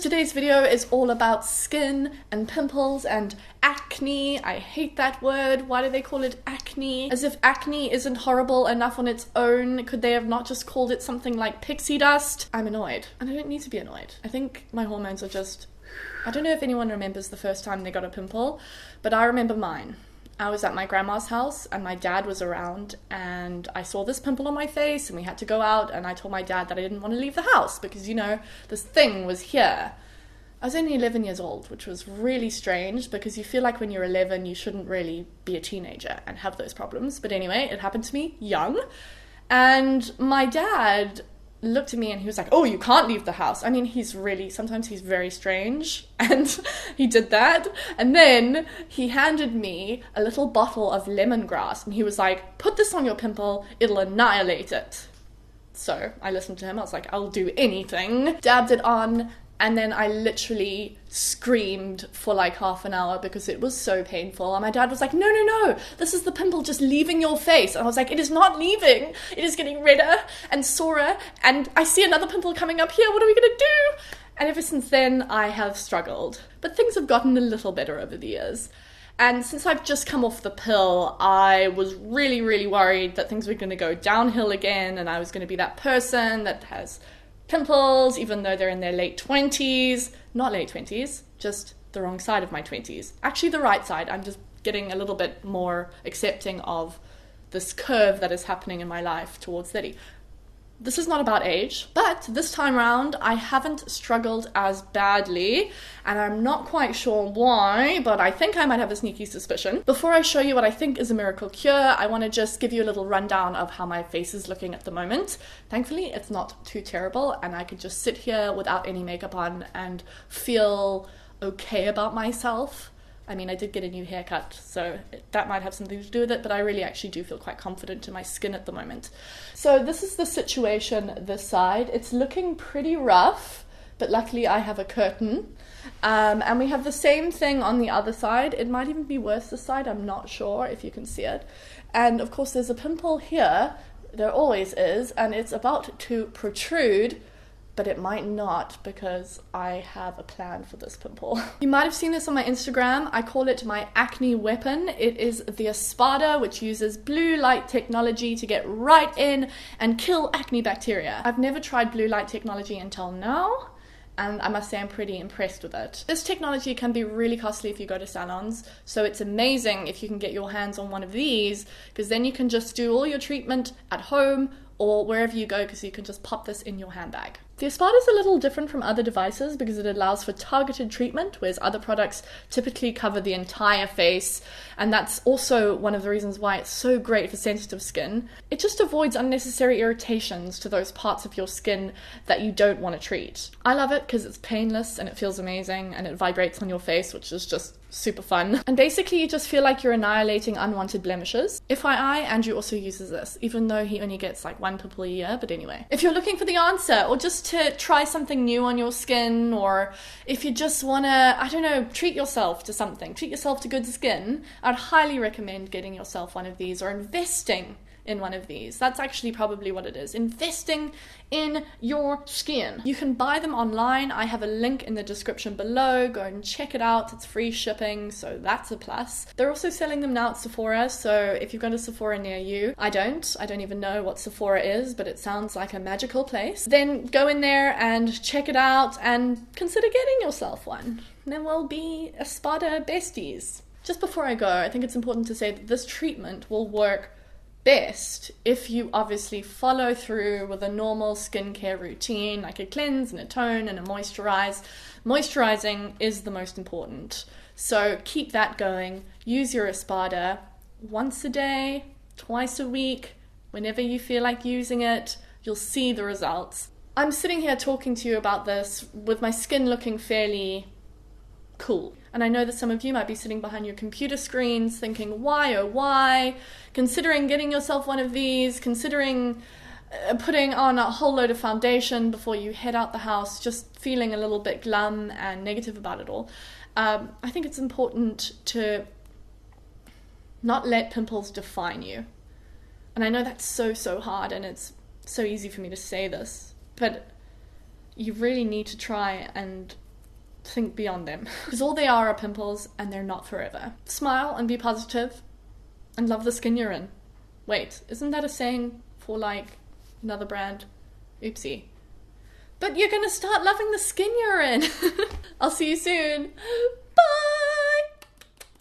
today's video is all about skin and pimples and acne. I hate that word. Why do they call it acne? As if acne isn't horrible enough on its own. Could they have not just called it something like pixie dust? I'm annoyed. And I don't need to be annoyed. I think my hormones are just... I don't know if anyone remembers the first time they got a pimple, but I remember mine. I was at my grandma's house and my dad was around and I saw this pimple on my face and we had to go out, and I told my dad that I didn't want to leave the house because, you know, this thing was here. I was only 11 years old, which was really strange because you feel like when you're 11 you shouldn't really be a teenager and have those problems. But anyway, it happened to me young, and my dad looked at me and he was like, oh, you can't leave the house. I mean, sometimes he's very strange, and he did that. And then he handed me a little bottle of lemongrass and he was like, put this on your pimple, it'll annihilate it. So I listened to him. I was like, I'll do anything. Dabbed it on, and then I literally screamed for like half an hour because it was so painful. And my dad was like, no, this is the pimple just leaving your face. And I was like, it is not leaving. It is getting redder and sorer. And I see another pimple coming up here. What are we going to do? And ever since then, I have struggled. But things have gotten a little better over the years. And since I've just come off the pill, I was really, really worried that things were going to go downhill again. And I was going to be that person that has pimples, even though they're in their late 20s. Not late 20s, just the wrong side of my 20s. Actually, the right side. I'm just getting a little bit more accepting of this curve that is happening in my life towards 30. This is not about age, but this time around, I haven't struggled as badly, and I'm not quite sure why, but I think I might have a sneaky suspicion. Before I show you what I think is a miracle cure, I want to just give you a little rundown of how my face is looking at the moment. Thankfully, it's not too terrible, and I could just sit here without any makeup on and feel okay about myself. I mean, I did get a new haircut, so that might have something to do with it, but I really actually do feel quite confident in my skin at the moment. So this is the situation this side. It's looking pretty rough, but luckily I have a curtain. And we have the same thing on the other side. It might even be worse this side, I'm not sure if you can see it. And of course there's a pimple here, there always is, and it's about to protrude, but it might not because I have a plan for this pimple. You might have seen this on my Instagram. I call it my acne weapon. It is the Espada, which uses blue light technology to get right in and kill acne bacteria. I've never tried blue light technology until now, and I must say I'm pretty impressed with it. This technology can be really costly if you go to salons, so it's amazing if you can get your hands on one of these, because then you can just do all your treatment at home or wherever you go, because you can just pop this in your handbag. The Espada is a little different from other devices because it allows for targeted treatment, whereas other products typically cover the entire face, and that's also one of the reasons why it's so great for sensitive skin. It just avoids unnecessary irritations to those parts of your skin that you don't want to treat. I love it because it's painless and it feels amazing and it vibrates on your face, which is just super fun. And basically you just feel like you're annihilating unwanted blemishes. FYI, Andrew also uses this, even though he only gets like one pimple a year, but anyway. If you're looking for the answer, or just to try something new on your skin, or if you just wanna, I don't know, treat yourself to something, treat yourself to good skin, I'd highly recommend getting yourself one of these or investing in one of these. That's actually probably what it is. Investing in your skin. You can buy them online. I have a link in the description below. Go and check it out. It's free shipping, so that's a plus. They're also selling them now at Sephora, so if you've got a Sephora near you, I don't even know what Sephora is, but it sounds like a magical place. Then go in there and check it out and consider getting yourself one. Then we'll be Espada besties. Just before I go, I think it's important to say that this treatment will work best if you obviously follow through with a normal skincare routine, like a cleanse and a tone and a moisturize. Moisturizing is the most important, so keep that going. Use your Espada once a day, twice a week, whenever you feel like using it. You'll see the results. I'm sitting here talking to you about this with my skin looking fairly cool. And I know that some of you might be sitting behind your computer screens thinking, why oh why? Considering getting yourself one of these, considering putting on a whole load of foundation before you head out the house, just feeling a little bit glum and negative about it all. I think it's important to not let pimples define you. And I know that's so hard, and it's so easy for me to say this, but you really need to try and think beyond them. Because all they are pimples, and they're not forever. Smile and be positive, and love the skin you're in. Wait, isn't that a saying for, like, another brand? Oopsie. But you're gonna start loving the skin you're in. I'll see you soon.